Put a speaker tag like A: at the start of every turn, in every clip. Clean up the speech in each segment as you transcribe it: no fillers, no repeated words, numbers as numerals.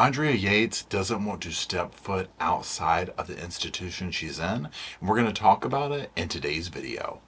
A: Andrea Yates doesn't want to step foot outside of the institution she's in, and we're going to talk about it in today's video.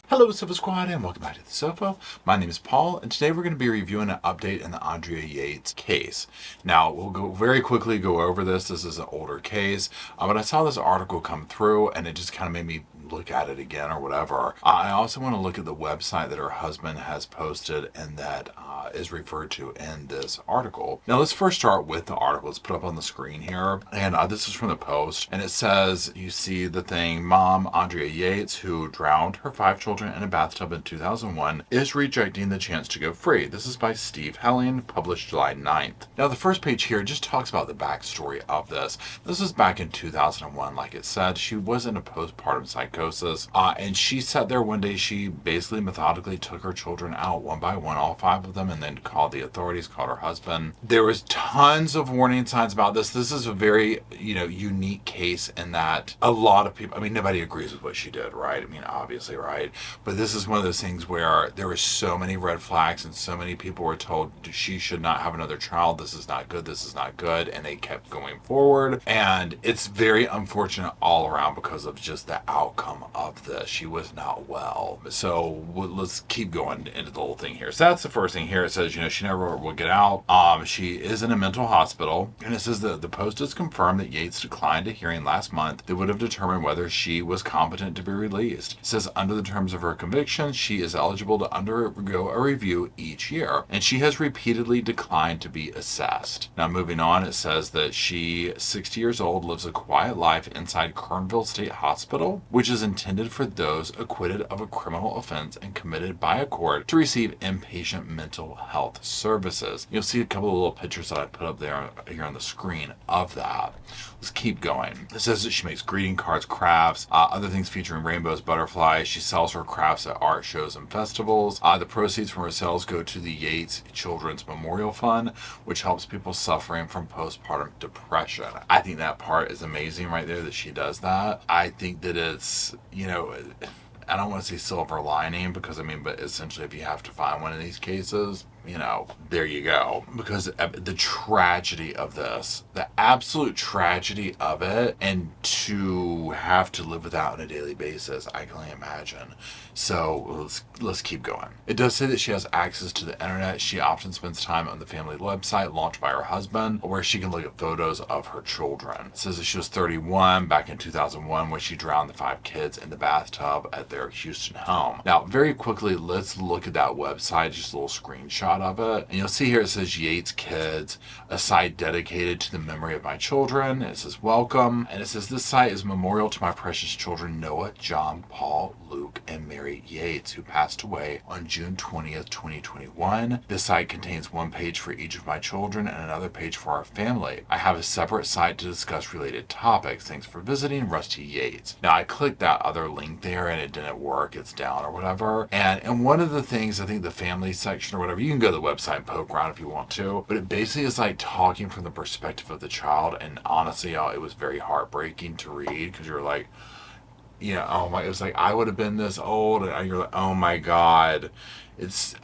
A: Hello Sofa Squad and welcome back to the sofa. My name is Paul and today we're going to be reviewing an update in the Andrea Yates case. Now we'll go very quickly go over this. This is an older case, but I saw this article come through and it just kind of made me look at it again or whatever. I also want to look at the website that her husband has posted and that is referred to in this article. Now let's first start with the article. Let's put up on the screen here, and this is from the Post, and it says, you see the thing, Mom Andrea Yates, who drowned her 5 children in a bathtub in 2001, is rejecting the chance to go free. This is by Steve Helling, published July 9th. Now the first page here just talks about the backstory of this. This was back in 2001, like it said. She was in a postpartum psychosis, and she sat there one day. She basically methodically took her children out one by one, all 5 of them, and then called the authorities, called her husband. There was tons of warning signs about this. This is a very, unique case in that a lot of people, nobody agrees with what she did, right? Obviously, right? But this is one of those things where there were so many red flags and so many people were told she should not have another child. This is not good. This is not good. And they kept going forward. And it's very unfortunate all around because of just the outcome of this. She was not well. So let's keep going into the whole thing here. So that's the first thing here. It says, she never will get out. She is in a mental hospital. And it says that the Post has confirmed that Yates declined a hearing last month that would have determined whether she was competent to be released. It says under the terms of her conviction, she is eligible to undergo a review each year. And she has repeatedly declined to be assessed. Now moving on, it says that she, 60 years old, lives a quiet life inside Kernville State Hospital, which is intended for those acquitted of a criminal offense and committed by a court to receive inpatient mental health services. You'll see a couple of little pictures that I put up there here on the screen of that. Let's keep going. It says that she makes greeting cards, crafts, other things featuring rainbows, butterflies. She sells her crafts at art shows and festivals. The proceeds from her sales go to the Yates Children's Memorial Fund, which helps people suffering from postpartum depression. I think that part is amazing right there that she does that. I think that it's, I don't want to say silver lining because but essentially if you have to find one of these cases, there you go. Because the tragedy of this, the absolute tragedy of it, and to have to live with that on a daily basis, I can only imagine. So let's keep going. It does say that she has access to the internet. She often spends time on the family website launched by her husband, where she can look at photos of her children. It says that she was 31 back in 2001 when she drowned the 5 kids in the bathtub at their Houston home. Now, very quickly, let's look at that website, just a little screenshot of it. And you'll see here it says Yates Kids, a site dedicated to the memory of my children. It says welcome. And it says this site is a memorial to my precious children, Noah, John, Paul, Luke, and Mary Yates, who passed away on June 20th, 2021. This site contains one page for each of my children and another page for our family. I have a separate site to discuss related topics. Thanks for visiting, Rusty Yates. Now I clicked that other link there and it didn't work. It's down or whatever. And one of the things, I think the family section or whatever, you can go to the website and poke around if you want to, but it basically is like talking from the perspective of the child. And honestly, y'all, it was very heartbreaking to read because you're like, oh my, it was like, I would have been this old, and you're like, oh my God. It's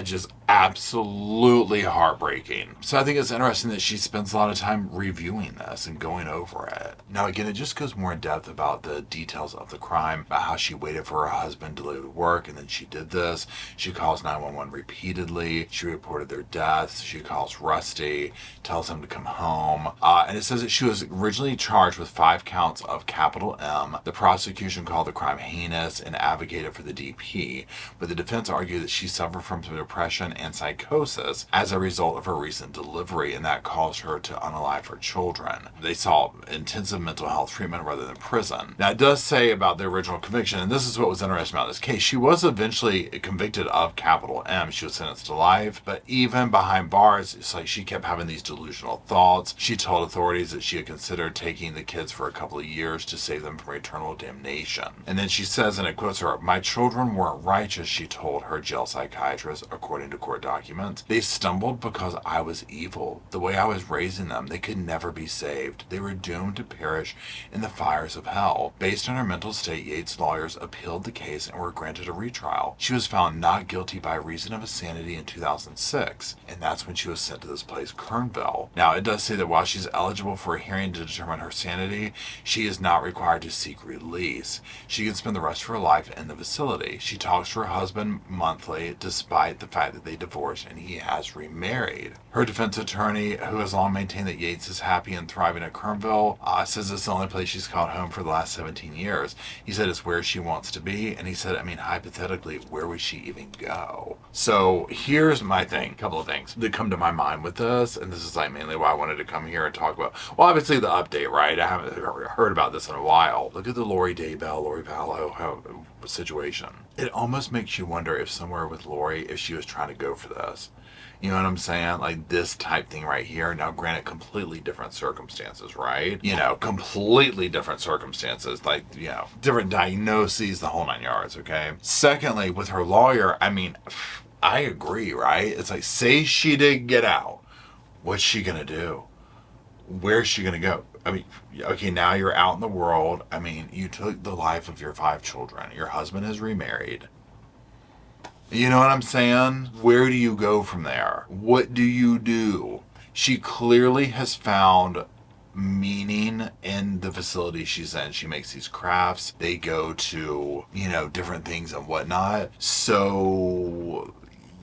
A: just absolutely heartbreaking. So I think it's interesting that she spends a lot of time reviewing this and going over it. Now again, it just goes more in depth about the details of the crime, about how she waited for her husband to leave to work and then she did this. She calls 911 repeatedly. She reported their deaths. She calls Rusty, tells him to come home. And it says that she was originally charged with 5 counts of capital M. The prosecution called the crime heinous and advocated for the DP, but the defense argued that she suffered from depression and psychosis as a result of her recent delivery, and that caused her to unalive her children. They sought intensive mental health treatment rather than prison. Now, it does say about the original conviction, and this is what was interesting about this case, she was eventually convicted of capital M. She was sentenced to life, but even behind bars, it's like she kept having these delusional thoughts. She told authorities that she had considered taking the kids for a couple of years to save them from eternal damnation. And then she says, and it quotes her, "My children weren't righteous," she told her her jail psychiatrist, according to court documents. They stumbled because I was evil. The way I was raising them, they could never be saved. They were doomed to perish in the fires of hell. Based on her mental state, Yates' lawyers appealed the case and were granted a retrial. She was found not guilty by reason of insanity in 2006, and that's when she was sent to this place, Kernville. Now, it does say that while she's eligible for a hearing to determine her sanity, she is not required to seek release. She can spend the rest of her life in the facility. She talks to her husband monthly, despite the fact that they divorced and he has remarried. Her defense attorney, who has long maintained that Yates is happy and thriving at Kernville, says it's the only place she's called home for the last 17 years. He said it's where she wants to be, and he said, I mean, hypothetically, where would she even go? So here's my thing, a couple of things that come to my mind with this, and this is like mainly why I wanted to come here and talk about, well, obviously the update, right? I haven't heard about this in a while. Look at the Lori Vallow situation. It almost makes you wonder if somewhere with Lori, if she was trying to go for this. You know what I'm saying? Like this type thing right here. Now, granted, completely different circumstances, right? You know, completely different circumstances. Like, you know, different diagnoses, the whole 9 yards, okay? Secondly, with her lawyer, I mean, I agree, right? It's like, say she did get out. What's she gonna do? Where's she gonna go? I mean, okay, now you're out in the world. I mean, you took the life of your 5 children. Your husband is remarried. You know what I'm saying? Where do you go from there? What do you do? She clearly has found meaning in the facility she's in. She makes these crafts. They go to, you know, different things and whatnot. So,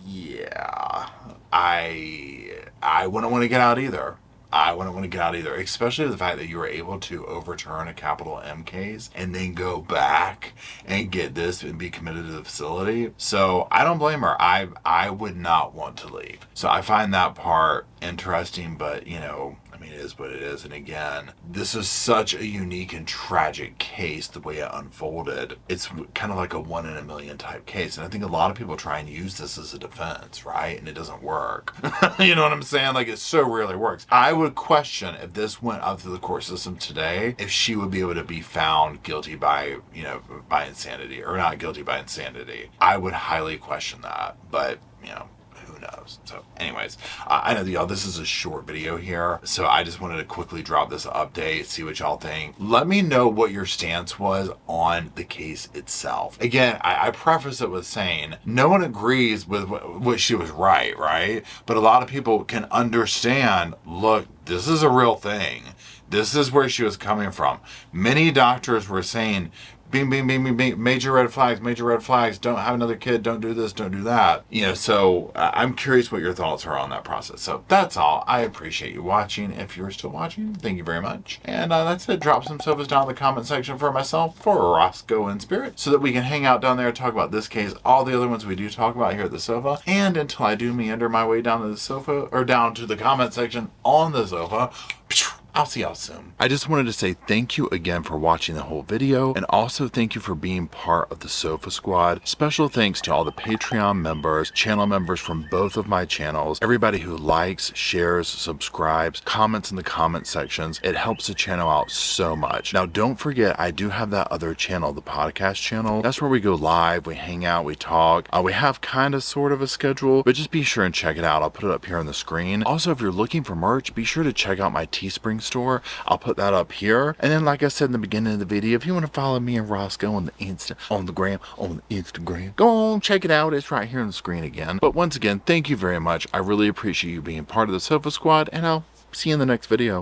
A: yeah, I wouldn't want to get out either. I wouldn't want to get out either, especially the fact that you were able to overturn a capital M case and then go back and get this and be committed to the facility. So I don't blame her. I would not want to leave. So I find that part interesting, but you know, I mean, it is what it is. And again, this is such a unique and tragic case, the way it unfolded. It's kind of like a 1 in a million type case. And I think a lot of people try and use this as a defense, right? And it doesn't work. You know what I'm saying? Like, it so rarely works. I would question if this went up through the court system today, if she would be able to be found guilty by, you know, by insanity, or not guilty by insanity. I would highly question that, but, you know, who knows? So anyways, I know that y'all, this is a short video here, so I just wanted to quickly drop this update, see what y'all think. Let me know what your stance was on the case itself. Again, I preface it with saying no one agrees with what she was right? But a lot of people can understand, look, this is a real thing. This is where she was coming from. Many doctors were saying, bing, bing, bing, bing, bing, major red flags, don't have another kid, don't do this, don't do that. You know, so I'm curious what your thoughts are on that process. So that's all. I appreciate you watching. If you're still watching, thank you very much. And that's it. Drop some sofas down in the comment section for myself, for Roscoe in spirit, so that we can hang out down there and talk about this case, all the other ones we do talk about here at the sofa. And until I do meander my way down to the sofa, or down to the comment section on the sofa, I'll see y'all soon. I just wanted to say thank you again for watching the whole video, and also thank you for being part of the Sofa Squad. Special thanks to all the Patreon members, channel members from both of my channels, everybody who likes, shares, subscribes, comments in the comment sections. It helps the channel out so much. Now, don't forget, I do have that other channel, the podcast channel. That's where we go live, we hang out, we talk. We have kind of sort of a schedule, but just be sure and check it out. I'll put it up here on the screen. Also, if you're looking for merch, be sure to check out my Teespring store. I'll put that up here. And then, like I said in the beginning of the video, if you want to follow me and Roscoe on the Instagram, go on, check it out. It's right here on the screen again. But once again, thank you very much. I really appreciate you being part of the Sofa Squad, and I'll see you in the next video.